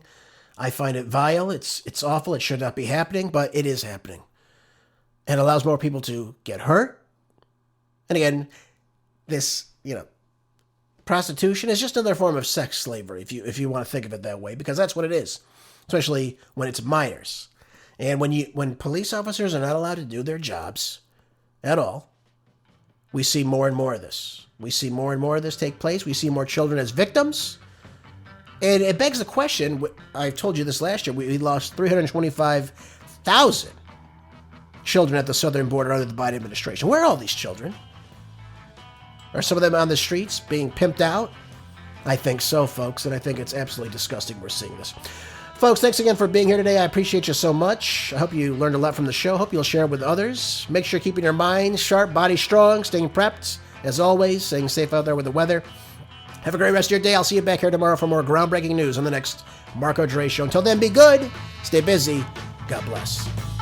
Speaker 2: I find it vile. It's awful. It should not be happening, but it is happening. And allows more people to get hurt. And again, this, prostitution is just another form of sex slavery, if you want to think of it that way, because that's what it is, especially when it's minors. And when police officers are not allowed to do their jobs at all, we see more and more of this. We see more and more of this take place. We see more children as victims. And it begs the question, I told you this last year, we lost 325,000 children at the southern border under the Biden administration. Where are all these children? Are some of them on the streets being pimped out? I think so, folks, and I think it's absolutely disgusting we're seeing this. Folks, thanks again for being here today. I appreciate you so much. I hope you learned a lot from the show. Hope you'll share it with others. Make sure you're keeping your mind sharp, body strong, staying prepped, as always, staying safe out there with the weather. Have a great rest of your day. I'll see you back here tomorrow for more groundbreaking news on the next Marco Dre Show. Until then, be good, stay busy, God bless.